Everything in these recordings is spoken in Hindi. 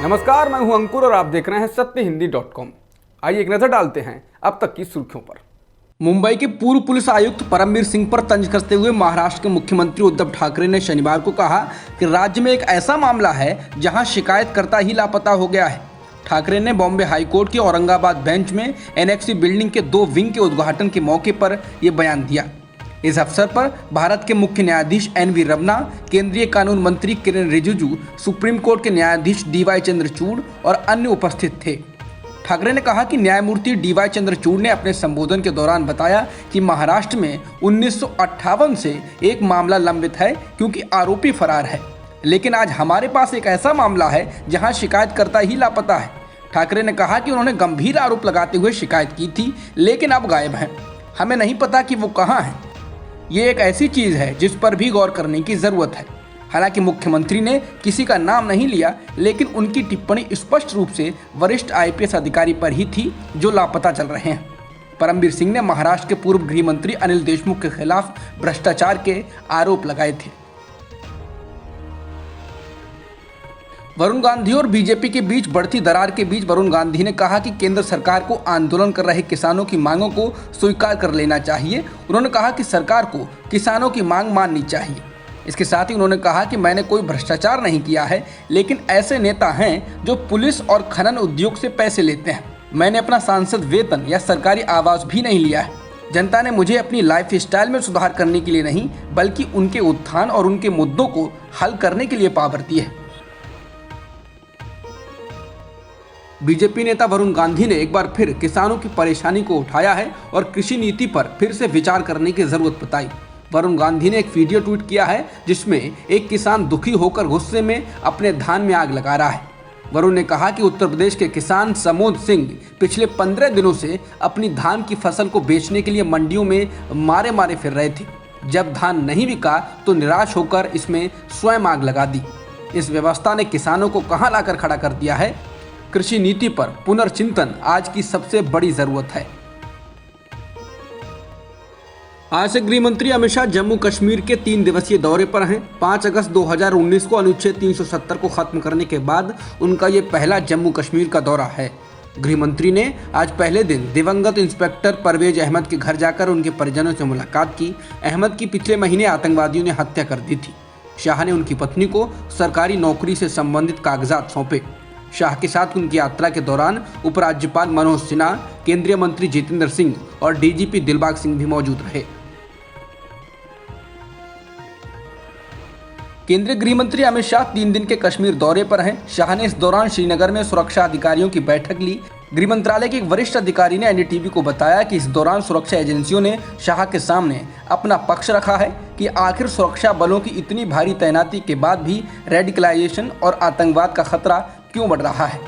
नमस्कार, मैं हूं अंकुर और आप देख रहे हैं सत्यहिंदी.com। आइए एक नजर डालते हैं अब तक की सुर्खियों पर। मुंबई के पूर्व पुलिस आयुक्त परमवीर सिंह पर तंज कसते हुए महाराष्ट्र के मुख्यमंत्री उद्धव ठाकरे ने शनिवार को कहा कि राज्य में एक ऐसा मामला है जहां शिकायतकर्ता ही लापता हो गया है। ठाकरे ने बॉम्बे हाईकोर्ट के औरंगाबाद बेंच में एनेक्सी बिल्डिंग के 2 विंग के उद्घाटन के मौके पर यह बयान दिया। इस अवसर पर भारत के मुख्य न्यायाधीश NV रमना, केंद्रीय कानून मंत्री किरेन रिजिजू, सुप्रीम कोर्ट के न्यायाधीश DY चंद्रचूड़ और अन्य उपस्थित थे। ठाकरे ने कहा कि न्यायमूर्ति DY चंद्रचूड़ ने अपने संबोधन के दौरान बताया कि महाराष्ट्र में 1958 से एक मामला लंबित है क्योंकि आरोपी फरार है, लेकिन आज हमारे पास एक ऐसा मामला है जहां शिकायतकर्ता ही लापता है। ठाकरे ने कहा कि उन्होंने गंभीर आरोप लगाते हुए शिकायत की थी, लेकिन अब गायब हैं। हमें नहीं पता कि वो कहाँ हैं। ये एक ऐसी चीज़ है जिस पर भी गौर करने की ज़रूरत है। हालांकि मुख्यमंत्री ने किसी का नाम नहीं लिया, लेकिन उनकी टिप्पणी स्पष्ट रूप से वरिष्ठ IPS अधिकारी पर ही थी जो लापता चल रहे हैं। परमवीर सिंह ने महाराष्ट्र के पूर्व गृह मंत्री अनिल देशमुख के खिलाफ भ्रष्टाचार के आरोप लगाए थे। वरुण गांधी और बीजेपी के बीच बढ़ती दरार के बीच वरुण गांधी ने कहा कि केंद्र सरकार को आंदोलन कर रहे किसानों की मांगों को स्वीकार कर लेना चाहिए। उन्होंने कहा कि सरकार को किसानों की मांग माननी चाहिए। इसके साथ ही उन्होंने कहा कि मैंने कोई भ्रष्टाचार नहीं किया है, लेकिन ऐसे नेता हैं जो पुलिस और खनन उद्योग से पैसे लेते हैं। मैंने अपना सांसद वेतन या सरकारी आवास भी नहीं लिया है। जनता ने मुझे अपनी लाइफ स्टाइल में सुधार करने के लिए नहीं, बल्कि उनके उत्थान और उनके मुद्दों को हल करने के लिए पावर दी है। बीजेपी नेता वरुण गांधी ने एक बार फिर किसानों की परेशानी को उठाया है और कृषि नीति पर फिर से विचार करने की जरूरत बताई। वरुण गांधी ने एक वीडियो ट्वीट किया है जिसमें एक किसान दुखी होकर गुस्से में अपने धान में आग लगा रहा है। वरुण ने कहा कि उत्तर प्रदेश के किसान समोद सिंह पिछले 15 दिनों से अपनी धान की फसल को बेचने के लिए मंडियों में मारे मारे फिर रहे थे। जब धान नहीं बिका तो निराश होकर इसमें स्वयं आग लगा दी। इस व्यवस्था ने किसानों को कहां लाकर खड़ा कर दिया है। कृषि नीति पर पुनर्चिंतन आज की सबसे बड़ी जरूरत है। आज से गृह मंत्री अमित शाह जम्मू कश्मीर के 3 दिवसीय दौरे पर हैं। 5 अगस्त 2019 को अनुच्छेद 370 को खत्म करने के बाद उनका ये पहला जम्मू कश्मीर का दौरा है। गृह मंत्री ने आज पहले दिन दिवंगत इंस्पेक्टर परवेज अहमद के घर जाकर उनके परिजनों से मुलाकात की। अहमद की पिछले महीने आतंकवादियों ने हत्या कर दी थी। शाह ने उनकी पत्नी को सरकारी नौकरी से संबंधित कागजात सौंपे। शाह के साथ उनकी यात्रा के दौरान उपराज्यपाल मनोज सिन्हा, केंद्रीय मंत्री जितेंद्र सिंह और DGP दिलबाग सिंह भी मौजूद रहे। केंद्रीय गृह मंत्री अमित शाह 3 दिन के कश्मीर दौरे पर हैं। शाह ने इस दौरान श्रीनगर में सुरक्षा अधिकारियों की बैठक ली। गृह मंत्रालय के एक वरिष्ठ अधिकारी ने NDTV को बताया कि इस दौरान सुरक्षा एजेंसियों ने शाह के सामने अपना पक्ष रखा है कि आखिर सुरक्षा बलों की इतनी भारी तैनाती के बाद भी रेडिकलाइजेशन और आतंकवाद का खतरा क्यों बढ़ रहा है।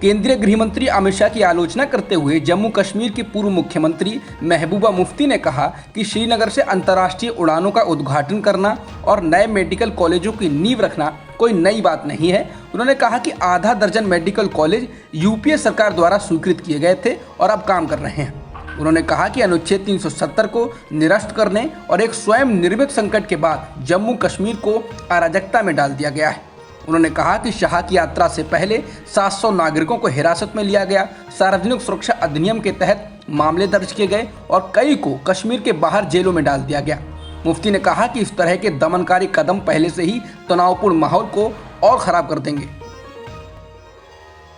केंद्रीय गृह मंत्री अमित शाह की आलोचना करते हुए जम्मू कश्मीर की पूर्व मुख्यमंत्री महबूबा मुफ्ती ने कहा कि श्रीनगर से अंतर्राष्ट्रीय उड़ानों का उद्घाटन करना और नए मेडिकल कॉलेजों की नींव रखना कोई नई बात नहीं है। उन्होंने कहा कि आधा दर्जन मेडिकल कॉलेज UPA सरकार द्वारा स्वीकृत किए गए थे और अब काम कर रहे हैं। उन्होंने कहा कि अनुच्छेद 370 को निरस्त करने और एक स्वयं निर्मित संकट के बाद जम्मू कश्मीर को अराजकता में डाल दिया गया है। उन्होंने कहा कि शाह की यात्रा से पहले 700 नागरिकों को हिरासत में लिया गया। सार्वजनिक सुरक्षा अधिनियम के तहत मामले दर्ज किए गए और कई को कश्मीर के बाहर जेलों में डाल दिया गया। मुफ्ती ने कहा कि इस तरह के दमनकारी कदम पहले से ही तनावपूर्ण माहौल को और खराब कर देंगे।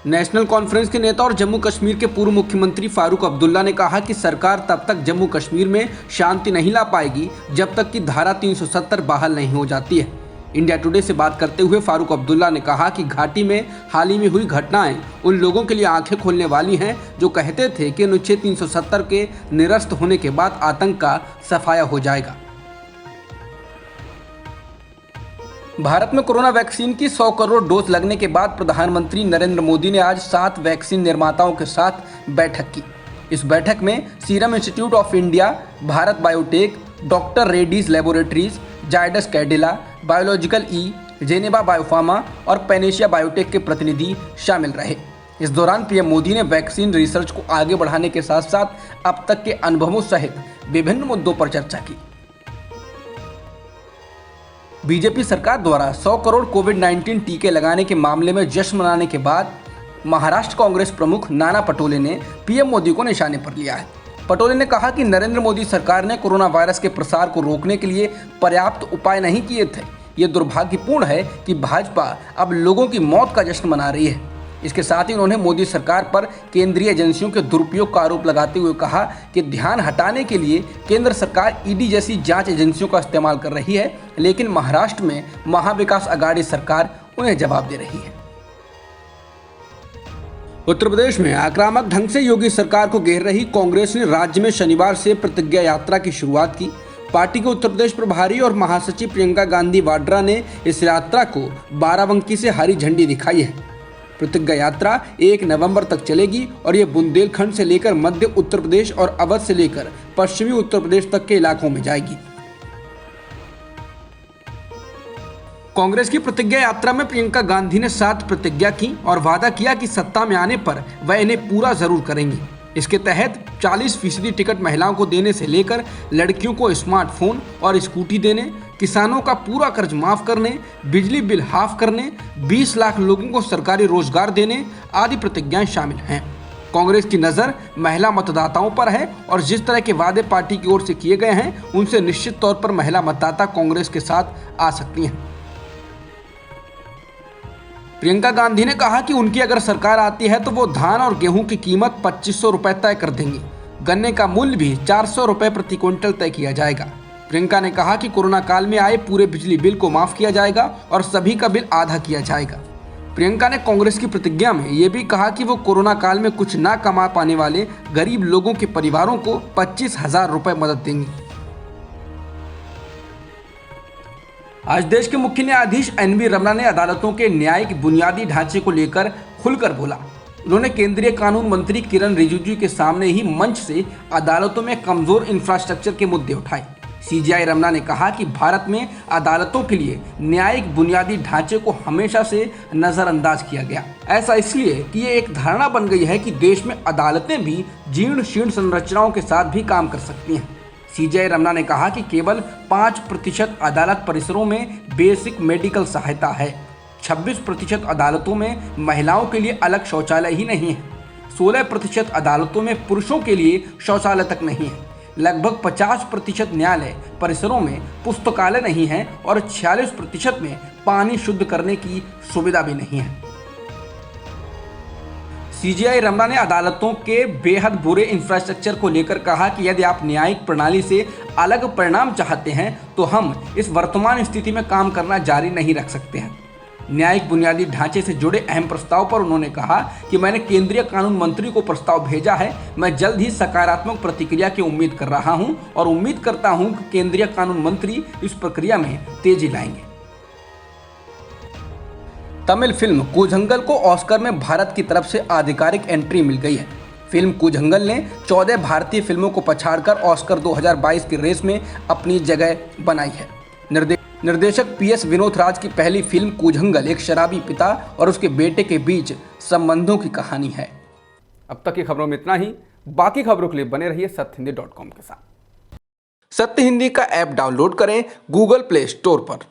नेशनल कॉन्फ्रेंस के नेता और जम्मू कश्मीर के पूर्व मुख्यमंत्री फारूक अब्दुल्ला ने कहा कि सरकार तब तक जम्मू कश्मीर में शांति नहीं ला पाएगी जब तक कि धारा 370 बहाल नहीं हो जाती है। इंडिया टुडे से बात करते हुए फारूक अब्दुल्ला ने कहा कि घाटी में हाल ही में हुई घटनाएं उन लोगों के लिए आंखें खोलने वाली हैं जो कहते थे कि अनुच्छेद 370 के निरस्त होने के बाद आतंक का सफाया हो जाएगा। भारत में कोरोना वैक्सीन की 100 करोड़ डोज लगने के बाद प्रधानमंत्री नरेंद्र मोदी ने आज 7 वैक्सीन निर्माताओं के साथ बैठक की। इस बैठक में serum institute of India, Bharat biotech, doctor Reddy's laboratories, Zydus Cadila, biological E, Geneva biopharma और पैनेशिया बायोटेक के प्रतिनिधि शामिल रहे। इस दौरान पीएम मोदी ने वैक्सीन रिसर्च को आगे बढ़ाने के साथ साथ अब तक के अनुभवों सहित विभिन्न मुद्दों पर चर्चा की। बीजेपी सरकार द्वारा 100 करोड़ कोविड-19 टीके लगाने के मामले में जश्न मनाने के बाद महाराष्ट्र कांग्रेस प्रमुख नाना पटोले ने पीएम मोदी को निशाने पर लिया है। पटोले ने कहा कि नरेंद्र मोदी सरकार ने कोरोना वायरस के प्रसार को रोकने के लिए पर्याप्त उपाय नहीं किए थे। ये दुर्भाग्यपूर्ण है कि भाजपा अब लोगों की मौत का जश्न मना रही है। इसके साथ ही उन्होंने मोदी सरकार पर केंद्रीय एजेंसियों के दुरुपयोग का आरोप लगाते हुए कहा कि ध्यान हटाने के लिए केंद्र सरकार ईडी जैसी जांच एजेंसियों का इस्तेमाल कर रही है, लेकिन महाराष्ट्र में महाविकास अघाड़ी सरकार उन्हें जवाब दे रही है। उत्तर प्रदेश में आक्रामक ढंग से योगी सरकार को घेर रही कांग्रेस ने राज्य में शनिवार से प्रतिज्ञा यात्रा की शुरुआत की। पार्टी के उत्तर प्रदेश प्रभारी और महासचिव प्रियंका गांधी वाड्रा ने इस यात्रा को बाराबंकी से हरी झंडी दिखाई है। प्रतिज्ञा यात्रा 1 नवंबर तक चलेगी और ये बुंदेलखंड से लेकर मध्य उत्तर प्रदेश और अवध से लेकर पश्चिमी उत्तर प्रदेश तक के इलाकों में जाएगी। कांग्रेस की प्रतिज्ञा यात्रा में प्रियंका गांधी ने 7 प्रतिज्ञा की और वादा किया कि सत्ता में आने पर वह इन्हें पूरा जरूर करेंगी। इसके तहत 40% टिकट महिलाओं को देने से लेकर लड़कियों को स्मार्टफोन और स्कूटी देने, किसानों का पूरा कर्ज माफ करने, बिजली बिल हाफ करने, 20 लाख लोगों को सरकारी रोजगार देने आदि प्रतिज्ञाएं शामिल हैं। कांग्रेस की नज़र महिला मतदाताओं पर है और जिस तरह के वादे पार्टी की ओर से किए गए हैं उनसे निश्चित तौर पर महिला मतदाता कांग्रेस के साथ आ सकती हैं। प्रियंका गांधी ने कहा कि उनकी अगर सरकार आती है तो वो धान और गेहूं की कीमत 2500 रुपए तय कर देंगी। गन्ने का मूल्य भी 400 रुपए प्रति क्विंटल तय किया जाएगा। प्रियंका ने कहा कि कोरोना काल में आए पूरे बिजली बिल को माफ किया जाएगा और सभी का बिल आधा किया जाएगा। प्रियंका ने कांग्रेस की प्रतिज्ञा में ये भी कहा कि वो कोरोना काल में कुछ ना कमा पाने वाले गरीब लोगों के परिवारों को 25,000 रुपए मदद देंगी। आज देश के मुख्य न्यायाधीश एनवी रमना ने अदालतों के न्यायिक बुनियादी ढांचे को लेकर खुलकर बोला। उन्होंने केंद्रीय कानून मंत्री किरण रिजिजू के सामने ही मंच से अदालतों में कमजोर इंफ्रास्ट्रक्चर के मुद्दे उठाए। सीजेआई रमना ने कहा कि भारत में अदालतों के लिए न्यायिक बुनियादी ढांचे को हमेशा से नजरअंदाज किया गया। ऐसा इसलिए कि ये एक धारणा बन गई है कि देश में अदालतें भी जीर्ण शीर्ण संरचनाओं के साथ भी काम कर सकती हैं। सीजेआई रमना ने कहा कि केवल 5% अदालत परिसरों में बेसिक मेडिकल सहायता है। 26% अदालतों में महिलाओं के लिए अलग शौचालय ही नहीं है। 16% अदालतों में पुरुषों के लिए शौचालय तक नहीं है। लगभग 50% न्यायालय परिसरों में पुस्तकालय नहीं है और 46% में पानी शुद्ध करने की सुविधा भी नहीं है। सीजेआई रमना ने अदालतों के बेहद बुरे इंफ्रास्ट्रक्चर को लेकर कहा कि यदि आप न्यायिक प्रणाली से अलग परिणाम चाहते हैं तो हम इस वर्तमान स्थिति में काम करना जारी नहीं रख सकते हैं। न्यायिक बुनियादी ढांचे से जुड़े अहम प्रस्ताव पर उन्होंने कहा कि मैंने केंद्रीय कानून मंत्री को प्रस्ताव भेजा है। मैं जल्द ही सकारात्मक प्रतिक्रिया की उम्मीद कर रहा हूं और उम्मीद करता हूं कि केंद्रीय कानून मंत्री इस प्रक्रिया में तेजी लाएंगे। तमिल फिल्म कूझंगल को ऑस्कर में भारत की तरफ से आधिकारिक एंट्री मिल गई है। फिल्म कूझंगल ने 14 भारतीय फिल्मों को पछाड़कर ऑस्कर 2022 की रेस में अपनी जगह बनाई है। निर्देशक PS विनोद राज की पहली फिल्म कूझंगल एक शराबी पिता और उसके बेटे के बीच संबंधों की कहानी है। अब तक की खबरों में इतना ही। बाकी खबरों के लिए बने रहिए सत्यहिंदी.com के साथ। सत्य हिंदी का ऐप डाउनलोड करें गूगल प्ले स्टोर पर।